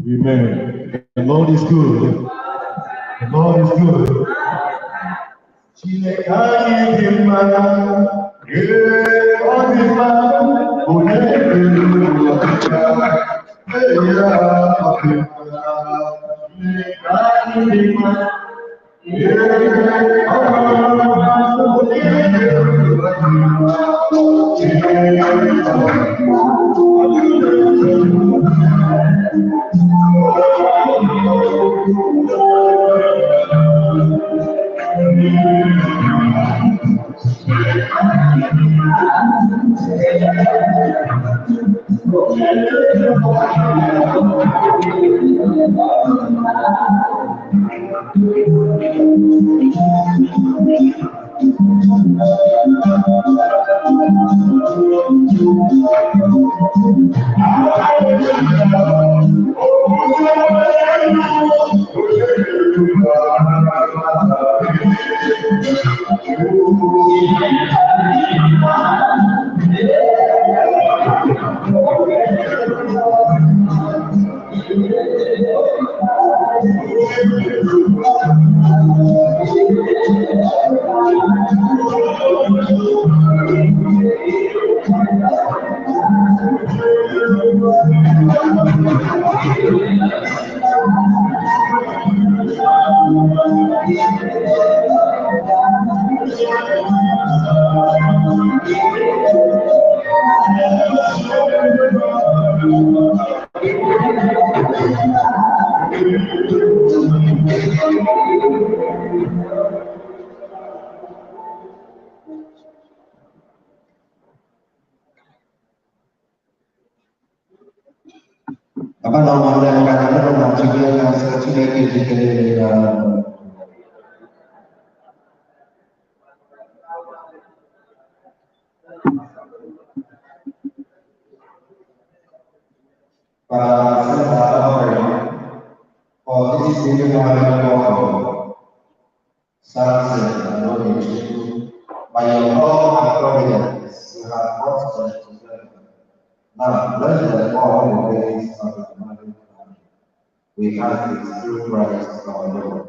Amen. The Lord is good. The Lord is good. Apa nama dan kata nama juga yang sudah kita we have this through Christ our Lord.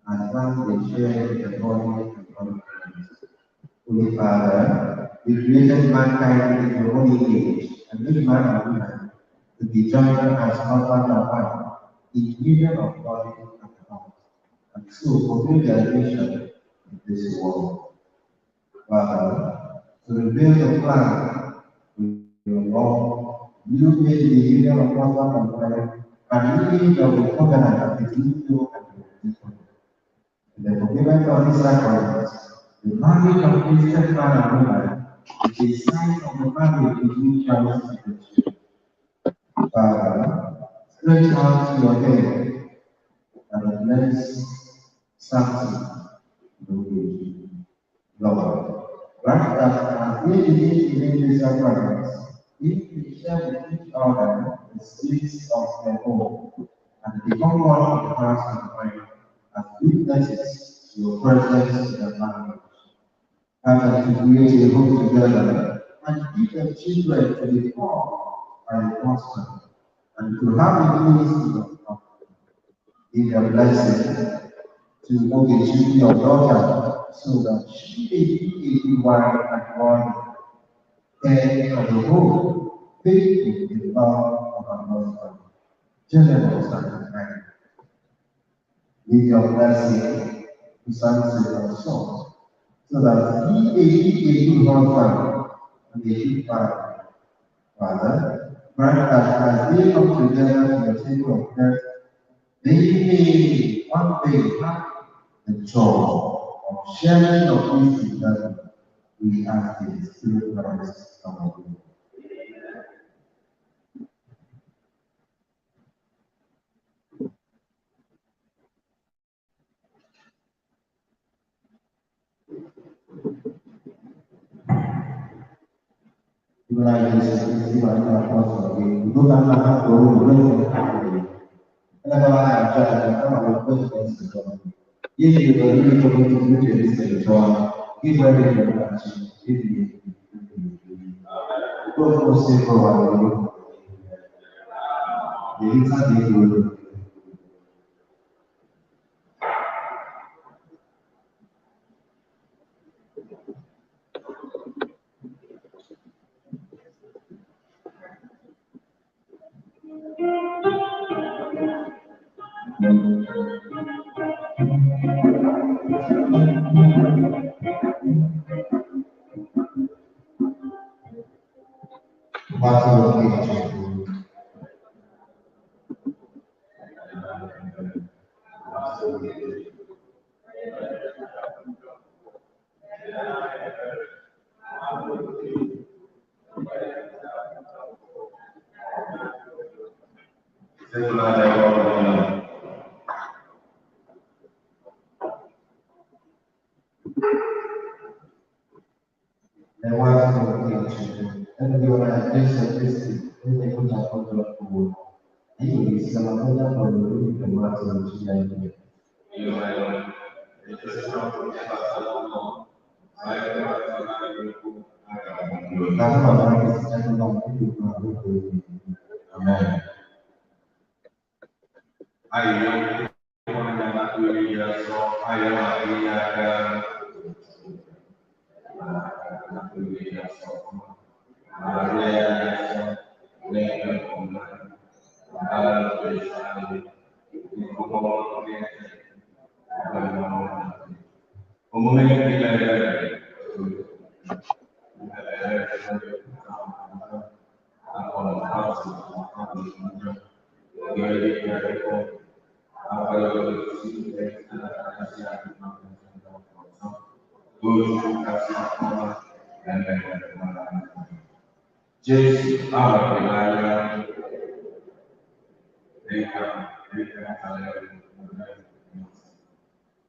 and once they share the body and blood of Christ. Holy Father, you created mankind in your own image and made man and woman to be joined as husband and wife in union of body and heart, and so fulfill their mission in this world. Father, to reveal the plan with your law, you made the union of husband and wife and living of the covenant between you and your people. In the fulfillment of these sacraments, the marriage of Christian man and woman is a sign of the marriage between Christ and the church. Father, stretch out your hand and bless something in Lord, grant that as we begin to make these sacraments, we share with each other the sweets of the home and become one of the hearts and mind as witnesses to your presence in the marriage. Father, to create a home together and give the children to the poor and the husband, and to have a ministry of God. Give a blessing to move into your daughter so that she may be a good wife and one care of the home, faithful in the love of her husband, generous and kind. Give your blessing to Samson your son, so that he may be a good husband and a good father. Father, grant that as they come together to the table of death, they may one day have the joy of sharing your peace together. We ask this through Christ our Lord. Mulai dari peristiwa ini apostol itu karena baru mulai mengalami. Kenapa ada kita melakukan sesuatu? Ini juga ini perlu jadi sesuatu. Kita berdoa ini. Todo você provavelmente ele sabia tudo.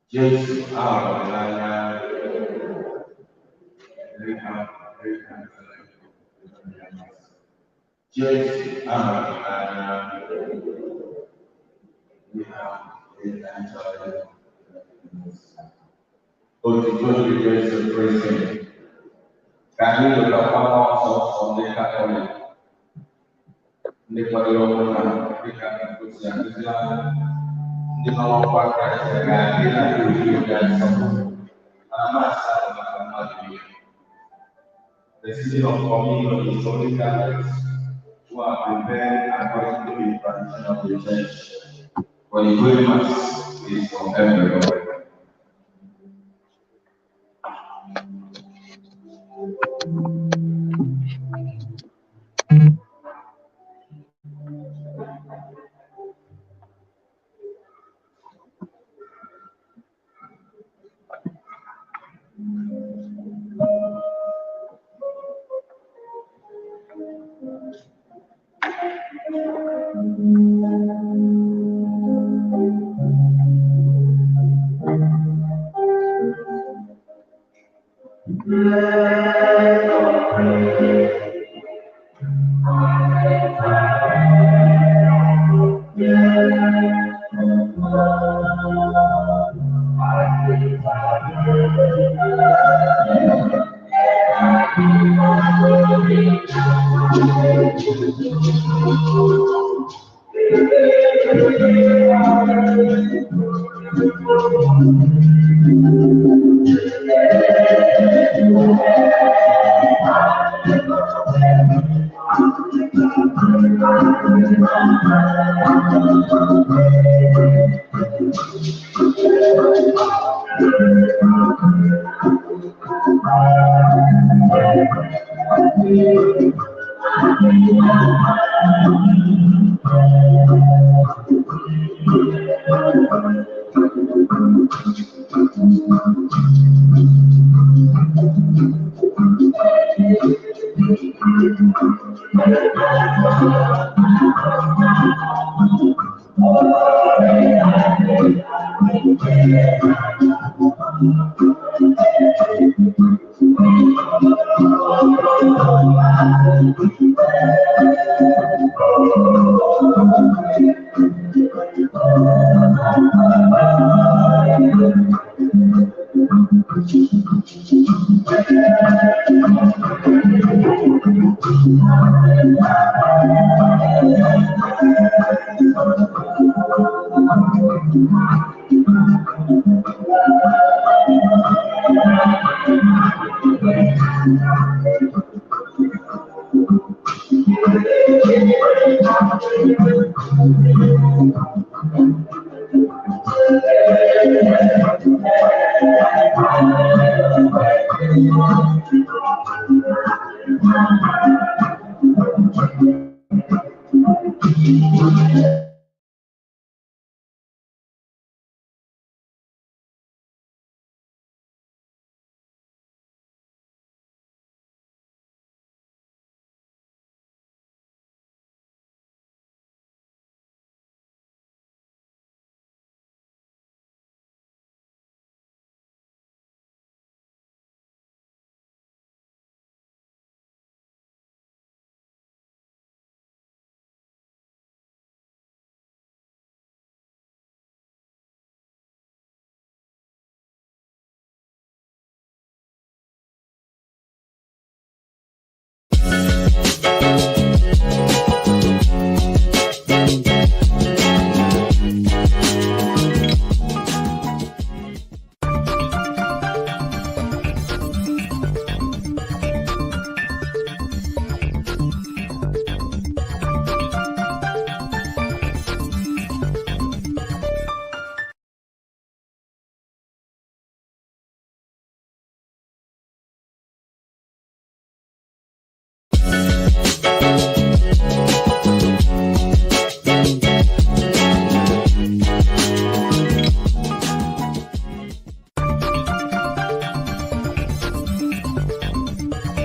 Jesus, Allah, Jesus, Allah, Jesus, Allah, Untuk Yesus Kristus, kami beberapa orang Katolik, di Parlemen, di Kampus yang Islam, dinompakkan dengan diri dan semua masa dengan the season of communion is only Catholics who are prepared according to the tradition of the church. For the Holy Mass is from everywhere.